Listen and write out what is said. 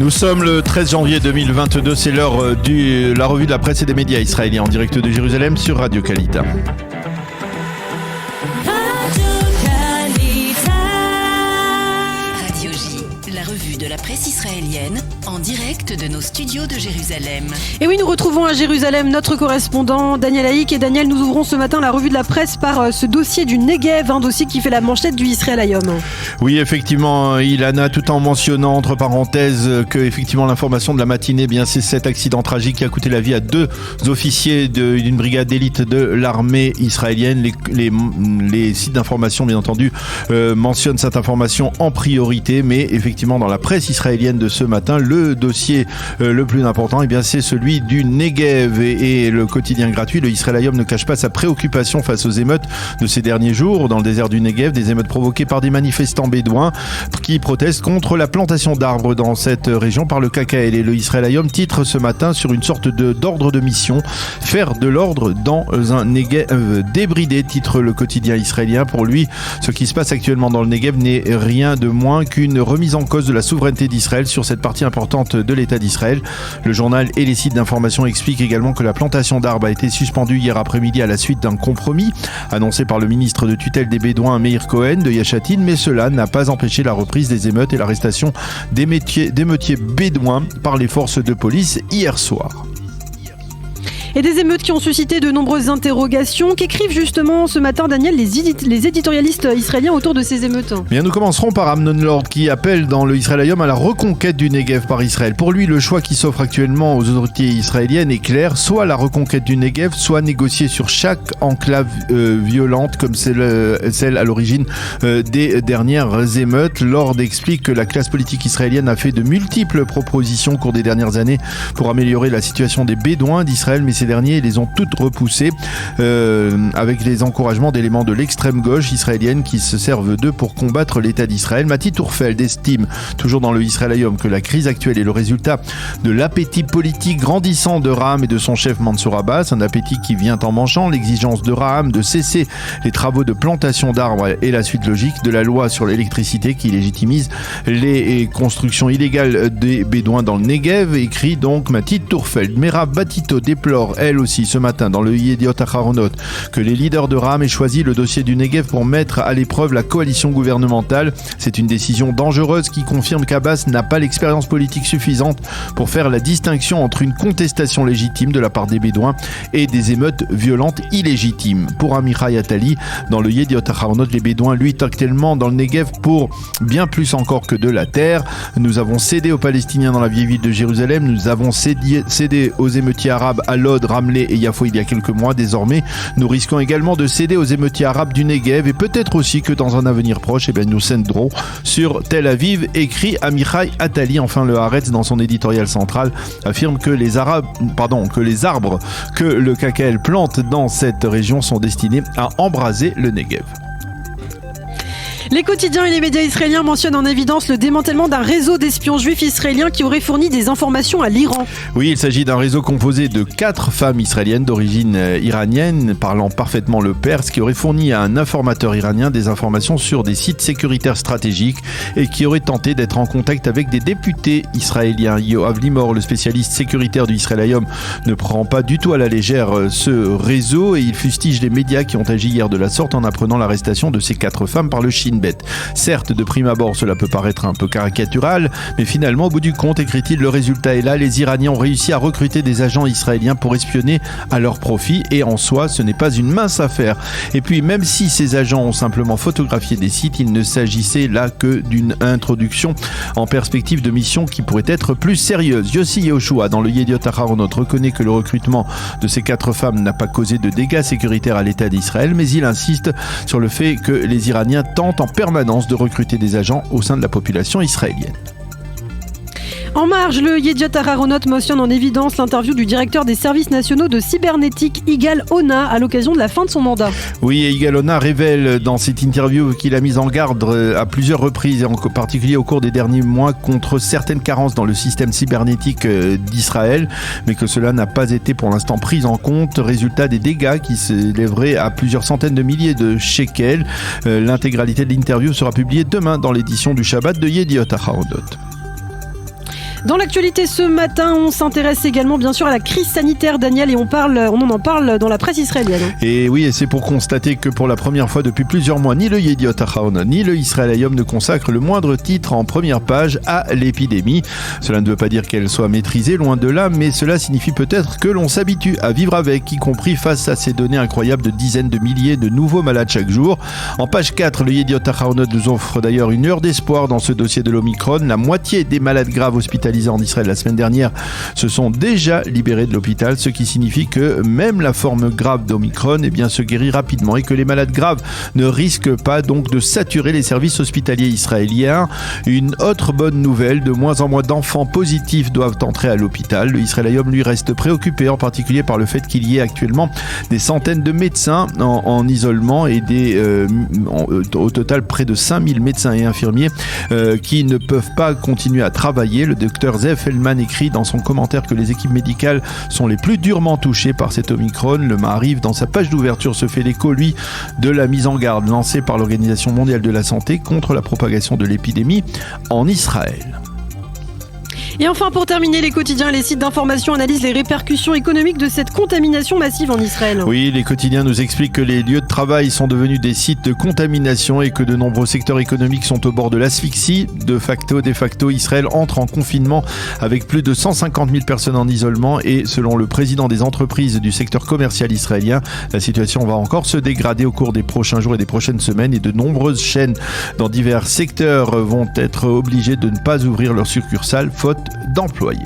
Nous sommes le 13 janvier 2022, c'est l'heure de la revue de la presse et des médias israéliens en direct de Jérusalem sur Radio Kalita. Radio J, la revue de la presse israélienne en direct de nos studios de Jérusalem. Et oui, nous retrouvons à Jérusalem notre correspondant Daniel Haïk. Et Daniel, nous ouvrons ce matin la revue de la presse par ce dossier du Negev, un dossier qui fait la manchette du Israël Hayom. Oui, effectivement, Ilana, tout en mentionnant entre parenthèses que effectivement l'information de la matinée, bien c'est cet accident tragique qui a coûté la vie à 2 officiers d'une brigade d'élite de l'armée israélienne. Les sites d'information, bien entendu, mentionnent cette information en priorité, mais effectivement dans la presse israélienne de ce matin, le dossier le plus important, eh bien c'est celui du Negev et le quotidien gratuit. Le Israël Hayom ne cache pas sa préoccupation face aux émeutes de ces derniers jours dans le désert du Negev, des émeutes provoquées par des manifestants bédouins qui protestent contre la plantation d'arbres dans cette région par le KKL. Et le Israël Hayom titre ce matin sur une sorte d'ordre de mission, faire de l'ordre dans un Negev débridé, titre le quotidien israélien. Pour lui, ce qui se passe actuellement dans le Negev n'est rien de moins qu'une remise en cause de la souveraineté d'Israël sur cette partie importante de l'État d'Israël. Le journal et les sites d'information expliquent également que la plantation d'arbres a été suspendue hier après-midi à la suite d'un compromis annoncé par le ministre de tutelle des Bédouins Meir Cohen de Yashatin, mais cela n'a pas empêché la reprise des émeutes et l'arrestation d'émeutiers bédouins par les forces de police hier soir. Et des émeutes qui ont suscité de nombreuses interrogations. Qu'écrivent justement ce matin, Daniel, les éditorialistes israéliens autour de ces émeutes? Bien, nous commencerons par Amnon Lord qui appelle dans le Israël Hayom à la reconquête du Negev par Israël. Pour lui, le choix qui s'offre actuellement aux autorités israéliennes est clair, soit la reconquête du Negev, soit négocier sur chaque enclave violente comme celle à l'origine des dernières émeutes. Lord explique que la classe politique israélienne a fait de multiples propositions au cours des dernières années pour améliorer la situation des Bédouins d'Israël, mais ces derniers les ont toutes repoussées avec les encouragements d'éléments de l'extrême gauche israélienne qui se servent d'eux pour combattre l'État d'Israël. Mati Tourfeld estime, toujours dans le Israël Hayom, que la crise actuelle est le résultat de l'appétit politique grandissant de Raham et de son chef Mansour Abbas, un appétit qui vient en mangeant l'exigence de Raham de cesser les travaux de plantation d'arbres et la suite logique de la loi sur l'électricité qui légitimise les constructions illégales des Bédouins dans le Negev, écrit donc Mati Tourfeld. Merav Batito déplore elle aussi ce matin dans le Yediot Aharonot que les leaders de Raham aient choisi le dossier du Negev pour mettre à l'épreuve la coalition gouvernementale. C'est une décision dangereuse qui confirme qu'Abbas n'a pas l'expérience politique suffisante pour faire la distinction entre une contestation légitime de la part des Bédouins et des émeutes violentes illégitimes. Pour Amichai Attali, dans le Yediot Aharonot, les Bédouins luttent actuellement dans le Negev pour bien plus encore que de la terre. Nous avons cédé aux Palestiniens dans la vieille ville de Jérusalem, nous avons cédé aux émeutiers arabes à Lod, Ramleh et Yafo il y a quelques mois. Désormais, nous risquons également de céder aux émeutiers arabes du Negev et peut-être aussi que dans un avenir proche, nous céderons sur Tel Aviv, écrit Amichai Attali. Enfin, le Haaretz, dans son éditorial central, affirme que les arbres que le KKL plante dans cette région sont destinés à embraser le Negev. Les quotidiens et les médias israéliens mentionnent en évidence le démantèlement d'un réseau d'espions juifs israéliens qui aurait fourni des informations à l'Iran. Oui, il s'agit d'un réseau composé de 4 femmes israéliennes d'origine iranienne, parlant parfaitement le perse, qui aurait fourni à un informateur iranien des informations sur des sites sécuritaires stratégiques et qui aurait tenté d'être en contact avec des députés israéliens. Yoav Limor, le spécialiste sécuritaire du Israël Hayom, ne prend pas du tout à la légère ce réseau et il fustige les médias qui ont agi hier de la sorte en apprenant l'arrestation de ces 4 femmes par le Shin Bet. Certes, de prime abord, cela peut paraître un peu caricatural, mais finalement, au bout du compte, écrit-il, le résultat est là. Les Iraniens ont réussi à recruter des agents israéliens pour espionner à leur profit et en soi, ce n'est pas une mince affaire. Et puis, même si ces agents ont simplement photographié des sites, il ne s'agissait là que d'une introduction en perspective de mission qui pourrait être plus sérieuse. Yossi Yehoshua, dans le Yediot Aharonot, reconnaît que le recrutement de ces 4 femmes n'a pas causé de dégâts sécuritaires à l'État d'Israël, mais il insiste sur le fait que les Iraniens tentent en permanence de recruter des agents au sein de la population israélienne. En marge, le Yediot Aharonot mentionne en évidence l'interview du directeur des services nationaux de cybernétique, Yigal Ona, à l'occasion de la fin de son mandat. Oui, et Yigal Ona révèle dans cette interview qu'il a mis en garde à plusieurs reprises, et en particulier au cours des derniers mois, contre certaines carences dans le système cybernétique d'Israël, mais que cela n'a pas été pour l'instant pris en compte. Résultat, des dégâts qui s'élèveraient à plusieurs centaines de milliers de shekels. L'intégralité de l'interview sera publiée demain dans l'édition du Shabbat de Yediot Aharonot. Dans l'actualité ce matin, on s'intéresse également bien sûr à la crise sanitaire, Daniel, et on en parle dans la presse israélienne. Et oui, et c'est pour constater que pour la première fois depuis plusieurs mois, ni le Yediot Aharonot ni le Israël Hayom ne consacrent le moindre titre en première page à l'épidémie. Cela ne veut pas dire qu'elle soit maîtrisée, loin de là, mais cela signifie peut-être que l'on s'habitue à vivre avec, y compris face à ces données incroyables de dizaines de milliers de nouveaux malades chaque jour. En page 4, le Yediot Aharonot nous offre d'ailleurs une heure d'espoir dans ce dossier de l'Omicron. La moitié des malades graves hospitalisés en Israël la semaine dernière se sont déjà libérés de l'hôpital, ce qui signifie que même la forme grave d'Omicron se guérit rapidement et que les malades graves ne risquent pas donc de saturer les services hospitaliers israéliens. Une autre bonne nouvelle, de moins en moins d'enfants positifs doivent entrer à l'hôpital. Le Israël Hayom lui reste préoccupé en particulier par le fait qu'il y ait actuellement des centaines de médecins en isolement et au total près de 5000 médecins et infirmiers qui ne peuvent pas continuer à travailler. Le docteur Zev Feldman écrit dans son commentaire que les équipes médicales sont les plus durement touchées par cet Omicron. Le Maariv, dans sa page d'ouverture, se fait l'écho, lui, de la mise en garde lancée par l'Organisation mondiale de la santé contre la propagation de l'épidémie en Israël. Et enfin, pour terminer, les quotidiens et les sites d'information analysent les répercussions économiques de cette contamination massive en Israël. Oui, les quotidiens nous expliquent que les lieux de travail sont devenus des sites de contamination et que de nombreux secteurs économiques sont au bord de l'asphyxie. De facto, Israël entre en confinement avec plus de 150 000 personnes en isolement et selon le président des entreprises du secteur commercial israélien, la situation va encore se dégrader au cours des prochains jours et des prochaines semaines et de nombreuses chaînes dans divers secteurs vont être obligées de ne pas ouvrir leurs succursales faute d'employés.